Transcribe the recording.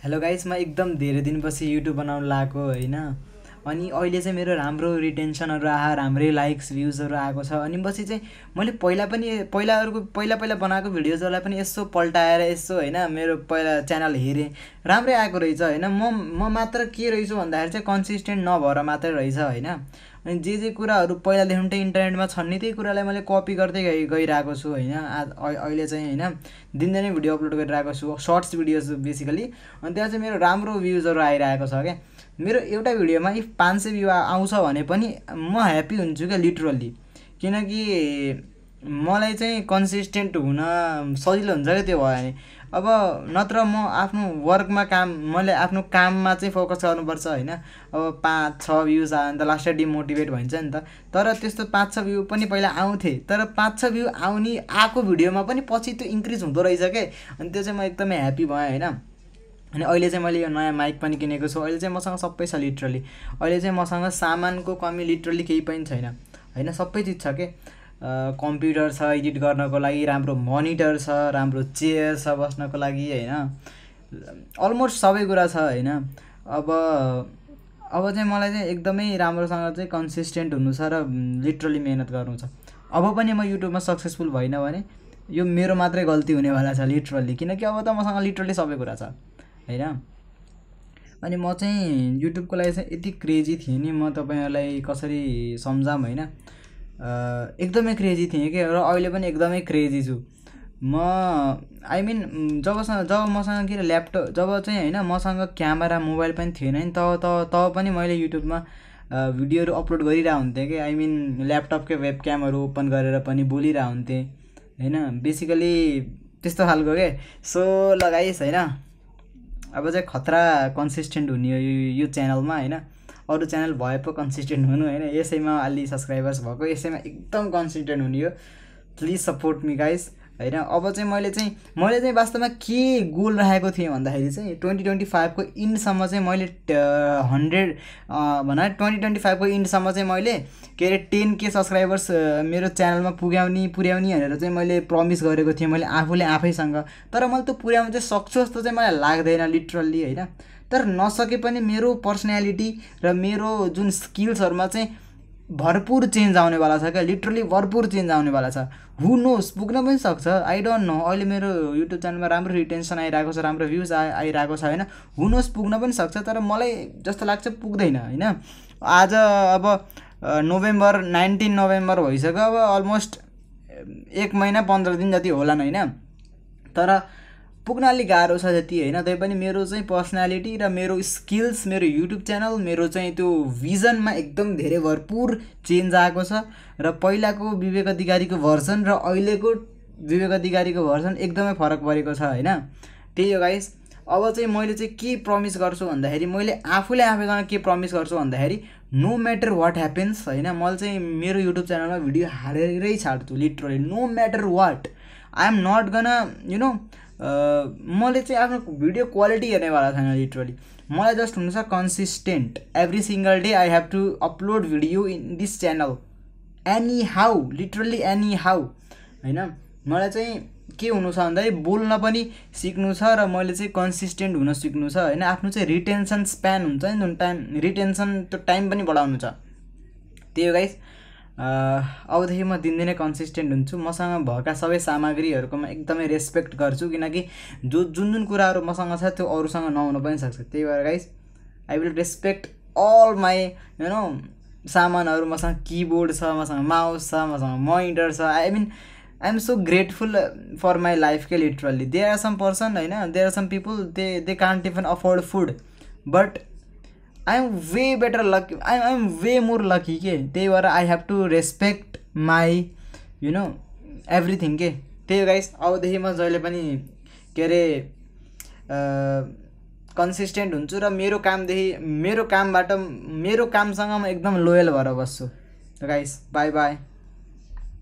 Hello guys, म एकदम धेरै दिनपछि युट्युब बनाउन लागेको होइन। अनि अहिले चाहिँ मेरो राम्रो रिटेन्सनहरू आयो, राम्रै लाइक्स भ्युजहरू आएको छ। अनि पछि चाहिँ मैले पहिला बनाएको भिडियोजहरूलाई पनि यसो पल्टाएर यसो होइन मेरो पहिला च्यानल हेरेँ, राम्रै आएको रहेछ होइन। म मात्र के रहेछु भन्दाखेरि चाहिँ कन्सिस्टेन्ट नभएर मात्रै रहेछ होइन। अनि जे कुराहरू पहिलादेखि इन्टरनेटमा छन् नि त्यही कुरालाई मैले कपी गर्दै गइरहेको छु होइन। अहिले चाहिँ होइन दिनदिनै भिडियो अपलोड गरिरहेको छु, सर्ट्स भिडियोज बेसिकली। अनि त्यहाँ चाहिँ मेरो राम्रो भ्युजहरू आइरहेको छ क्या। मेरो एउटा भिडियोमा इफ 500 भ्यू आउँछ भने पनि म ह्याप्पी हुन्छु क्या, लिटरल्ली। किनकि मलाई चाहिँ कन्सिस्टेन्ट हुन सजिलो हुन्छ क्या त्यो भयो भने। अब नत्र म आफ्नो वर्कमा मैले आफ्नो काममा चाहिँ फोकस गर्नुपर्छ होइन। अब 5-6 भ्युज आयो भने त लास्टै डिमोटिभेट भइन्छ नि त। तर त्यस्तो 5-6 भ्यू पनि पहिला आउँथे, तर 5-6 भ्यू आएको भिडियोमा पनि पछि त्यो इन्क्रिज हुँदो रहेछ क्या। अनि त्यो चाहिँ म एकदमै ह्याप्पी भएँ होइन। अनि अहिले चाहिँ मैले यो नयाँ माइक पनि किनेको छु। अहिले चाहिँ मसँग सबै छ लिटरली। अहिले चाहिँ मसँग सामानको कमी लिटरली केही पनि छैन होइन, सबै चिज छ के। कम्प्युटर छ एडिट गर्नको लागि, राम्रो मोनिटर छ, राम्रो चेयर छ बस्नको लागि होइन, अलमोस्ट सबै कुरा छ होइन। अब चाहिँ मलाई चाहिँ एकदमै राम्रोसँग चाहिँ कन्सिस्टेन्ट हुनु छ र लिटरली मेहनत गर्नु छ। अब पनि म युट्युबमा सक्सेसफुल भइनँ भने यो मेरो मात्रै गल्ती हुनेवाला छ लिटरली, किनकि अब त मसँग लिटरली सबै कुरा छ होइन। अनि म चाहिँ युट्युबको लागि चाहिँ यति क्रेजी थिएँ नि, म तपाईँहरूलाई कसरी सम्झाऊँ होइन। एकदमै क्रेजी थिएँ कि, र अहिले पनि एकदमै क्रेजी छु म। आई मिन जब मसँग के ल्यापटप, जब चाहिँ होइन मसँग क्यामेरा मोबाइल पनि थिएन नि तब पनि मैले युट्युबमा भिडियोहरू अपलोड गरिरहेको हुन्थेँ कि। आई मिन ल्यापटपकै वेब क्यामहरू ओपन गरेर पनि बोलिरहेको हुन्थेँ होइन, बेसिकली त्यस्तो खालको के। सो लगाइस् होइन, अब चाहिँ खतरा कन्सिस्टेन्ट हुने हो यो च्यानलमा होइन। अरू च्यानल भए पो कन्सिस्टेन्ट हुनु होइन, यसैमा अलि सब्सक्राइबर्स भएको, यसैमा एकदम कन्सिस्टेन्ट हुने हो। प्लिज सपोर्ट मी गाइस होइन। अब चाहिँ मैले चाहिँ वास्तवमा के गोल राखेको थिएँ भन्दाखेरि चाहिँ 2025को इन्डसम्म चाहिँ मैले 2025को इन्डसम्म चाहिँ मैले के अरे 10K सब्सक्राइबर्स मेरो च्यानलमा पुर्याउने भनेर चाहिँ मैले प्रमिस गरेको थिएँ मैले आफैसँग। तर मैले त्यो पुर्याउनु चाहिँ सक्छु जस्तो चाहिँ मलाई लाग्दैन लिटरल्ली होइन। तर नसके पनि मेरो पर्सनालिटी र मेरो जुन स्किल्सहरूमा चाहिँ भरपुर चेन्ज आउनेवाला छ क्या, लिटरली भरपुर चेन्ज आउनेवाला छ। हु नोस, पुग्न पनि सक्छ, आई डोन्ट नो। अहिले मेरो युट्युब च्यानलमा राम्रो रिटेन्सन आइरहेको छ, राम्रो भ्युज आइरहेको छ होइन। हु नोस, पुग्न पनि सक्छ, तर मलाई जस्तो लाग्छ पुग्दैन होइन। आज अब नोभेम्बर 19 नोभेम्बर भइसक्यो, अब अलमोस्ट 1 महिना 15 दिन जति होलान् होइन। तर पुग्न अलिक गाह्रो छ जति होइन। तैपनि मेरो चाहिँ पर्सनालिटी र मेरो स्किल्स, मेरो युट्युब च्यानल, मेरो चाहिँ त्यो भिजनमा एकदम धेरै भरपुर चेन्ज आएको छ। र पहिलाको विवेक अधिकारीको भर्जन र अहिलेको विवेक अधिकारीको भर्जन एकदमै फरक परेको छ होइन। त्यही हो गाइस। अब चाहिँ मैले चाहिँ के प्रमिस गर्छु भन्दाखेरि, मैले आफैसँग के प्रमिस गर्छु भन्दाखेरि, नो म्याटर वाट ह्यापेन्स होइन, मैले चाहिँ मेरो युट्युब च्यानलमा भिडियो हालेरै छाड्छु literally, no matter what. I am not gonna you know, मैले चाहिँ आफ्नो भिडियो क्वालिटी हेर्नेवाला छैन लिटरली। मलाई जस्ट हुनु छ consistent. Every single day I have to upload video in this channel, anyhow, literally anyhow होइन। मलाई चाहिँ के हुनु छ भन्दाखेरि बोल्न पनि सिक्नु छ र मैले चाहिँ कन्सिस्टेन्ट हुन सिक्नु छ होइन। आफ्नो चाहिँ रिटेन्सन स्प्यान हुन्छ नि, जुन टाइम रिटेन्सन, त्यो टाइम पनि बढाउनु छ। त्यही हो गाइस। अबदेखि म दिनदिनै कन्सिस्टेन्ट हुन्छु। मसँग भएका सबै सामग्रीहरूको म एकदमै रेस्पेक्ट गर्छु, किनकि जुन कुराहरू मसँग छ त्यो अरूसँग नहुन पनि सक्छ। त्यही भएर guys, I will respect all my you know सामानहरू। मसँग किबोर्ड छ, मसँग माउस छ, मसँग मोनिटर छ। I am so grateful for my life के literally. There are some person होइन, there are some people they can't even afford food, but I am way better lucky, I am way more lucky के। त्यही भएर I have to respect my you know everything के। त्यही हो guys. अबदेखि म जहिले पनि के अरे कन्सिस्टेन्ट हुन्छु र मेरो कामसँग म एकदम लोयल भएर बस्छु। Guys by by.